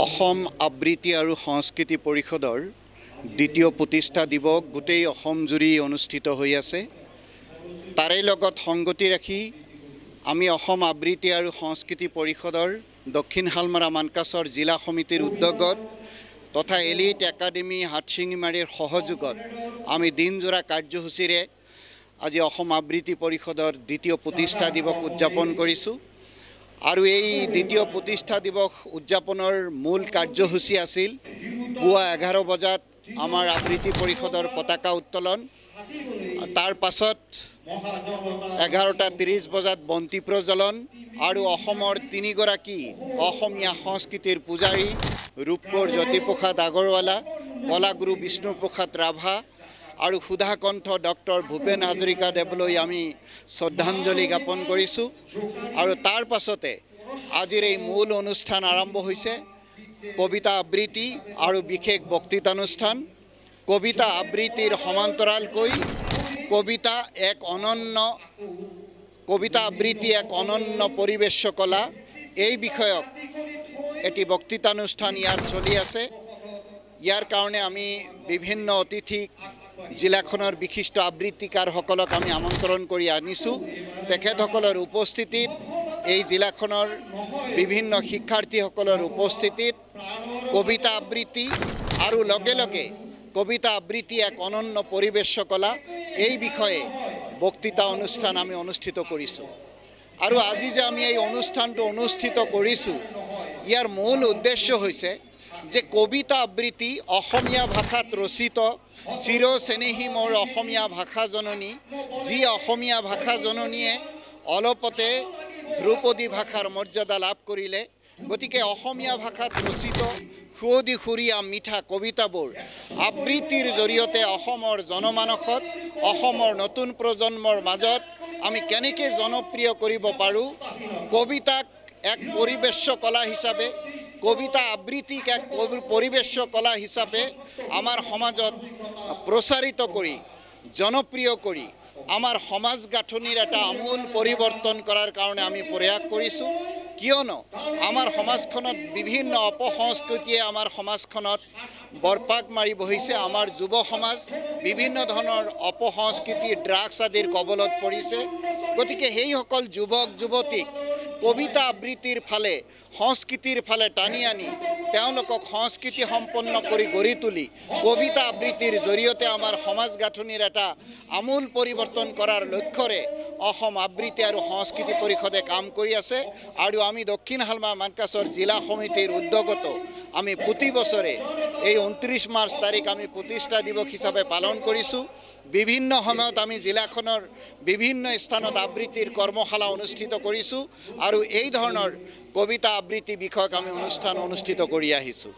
অসম আবৃত্তি আৰু সংস্কৃতি পৰিষদৰ দ্বিতীয় প্ৰতিষ্ঠা দিৱস গোটেই অসম জুৰি অনুষ্ঠিত হৈ আছে। তাৰে লগত সংগতি ৰাখি আমি অসম আবৃত্তি আৰু সংস্কৃতি পৰিষদৰ দক্ষিণ শালমাৰা মানকাছৰ জিলা সমিতিৰ উদ্যোগত তথা এলিট একাডেমি হাটশিঙিমাৰীৰ সহযোগত আমি দিনজোৰা কাৰ্যসূচীৰে আজি অসম আবৃত্তি পৰিষদৰ দ্বিতীয় প্ৰতিষ্ঠা দিৱস উদযাপন কৰিছোঁ। আৰু এই দ্বিতীয় প্ৰতিষ্ঠা দিৱস উদযাপনৰ মূল কাৰ্যসূচী আছিল পুৱা 11 বজাত আমাৰ আবৃত্তি পৰিষদৰ পতাকা উত্তোলন, তাৰ পাছত 11:30 বজাত বন্তি প্ৰজ্বলন আৰু অসমৰ 3 গৰাকী অসমীয়া সংস্কৃতিৰ পূজাৰী ৰূপকোঁৱৰ জ্যোতিপ্ৰসাদ আগৰৱালা, কলাগুৰু বিষ্ণুপ্ৰসাদ ৰাভা আৰু সুধাকণ্ঠ ডক্টৰ ভূপেন হাজৰিকা দেৱলৈ আমি শ্ৰদ্ধাঞ্জলি জ্ঞাপন কৰিছোঁ। আৰু তাৰ পাছতে আজিৰ এই মূল অনুষ্ঠান আৰম্ভ হৈছে কবিতা আবৃত্তি আৰু বিশেষ বক্তৃতানুষ্ঠান। কবিতা আবৃত্তিৰ সমান্তৰালকৈ কবিতা আবৃত্তি এক অনন্য পৰিবেশ কলা, এই বিষয়ক এটি বক্তৃতানুষ্ঠান ইয়াত চলি আছে। ইয়াৰ কাৰণে আমি বিভিন্ন অতিথিক জিলাখনৰ বিশিষ্ট আবৃত্তিকাৰসকলক আমি আমন্ত্ৰণ কৰি আনিছোঁ। তেখেতসকলৰ উপস্থিতিত এই জিলাখনৰ বিভিন্ন শিক্ষাৰ্থীসকলৰ উপস্থিতিত কবিতা আবৃত্তি আৰু লগে লগে কবিতা আবৃত্তি এক অনন্য পৰিবেশ কলা, এই বিষয়ে বক্তৃতা অনুষ্ঠান আমি অনুষ্ঠিত কৰিছোঁ। আৰু আজি যে আমি এই অনুষ্ঠানটো অনুষ্ঠিত কৰিছোঁ, ইয়াৰ মূল উদ্দেশ্য হৈছে যে কবিতা আবৃত্তি অসমীয়া ভাষাত ৰচিত চিৰ চেনেহী মোৰ অসমীয়া ভাষা জননী, যি অসমীয়া ভাষা জননীয়ে অলপতে ধ্ৰুপদী ভাষাৰ মৰ্যাদা লাভ কৰিলে। গতিকে অসমীয়া ভাষাত ৰচিত সুৱদী সুৰীয়া মিঠা কবিতাবোৰ আবৃত্তিৰ জৰিয়তে অসমৰ জনমানসত, অসমৰ নতুন প্ৰজন্মৰ মাজত আমি কেনেকৈ জনপ্ৰিয় কৰিব পাৰোঁ, কবিতাক এক পৰিবেশ কলা হিচাপে, কবিতা আবৃত্তিক এক পৰিবেশ কলা হিচাপে আমাৰ সমাজত প্ৰচাৰিত কৰি জনপ্ৰিয় কৰি আমাৰ সমাজ গাঁথনিৰ এটা আমূল পৰিৱৰ্তন কৰাৰ কাৰণে আমি প্ৰয়াস কৰিছোঁ। কিয়নো আমাৰ সমাজখনত বিভিন্ন অপসংস্কৃতিয়ে আমাৰ সমাজখনত বৰপাক মাৰি বহিছে। আমাৰ যুৱ সমাজ বিভিন্ন ধৰণৰ অপসংস্কৃতি, ড্ৰাগছ আদিৰ কবলত পৰিছে। গতিকে সেইসকল যুৱক যুৱতীক কবিতা আবৃত্তিৰ ফালে, সংস্কৃতিৰ ফালে টানি আনি তেওঁলোকক সংস্কৃতি সম্পন্ন কৰি গঢ়ি তুলি কবিতা আবৃত্তিৰ জৰিয়তে আমাৰ সমাজ গাঁথনিৰ এটা আমূল পৰিৱৰ্তন কৰাৰ লক্ষ্যৰে অসম আবৃত্তি আৰু সংস্কৃতি পৰিষদে কাম কৰি আছে। আৰু আমি দক্ষিণ শালমাৰা মানকাছৰ জিলা সমিতিৰ উদ্যোগত আমি প্ৰতি বছৰে এই 29 মাৰ্চ তাৰিখ আমি প্ৰতিষ্ঠা দিৱস হিচাপে পালন কৰিছোঁ। বিভিন্ন সময়ত আমি জিলাখনৰ বিভিন্ন স্থানত আবৃত্তিৰ কৰ্মশালা অনুষ্ঠিত কৰিছোঁ আৰু এই ধৰণৰ কবিতা আবৃত্তি বিষয়ক আমি অনুষ্ঠান অনুষ্ঠিত কৰি আহিছোঁ।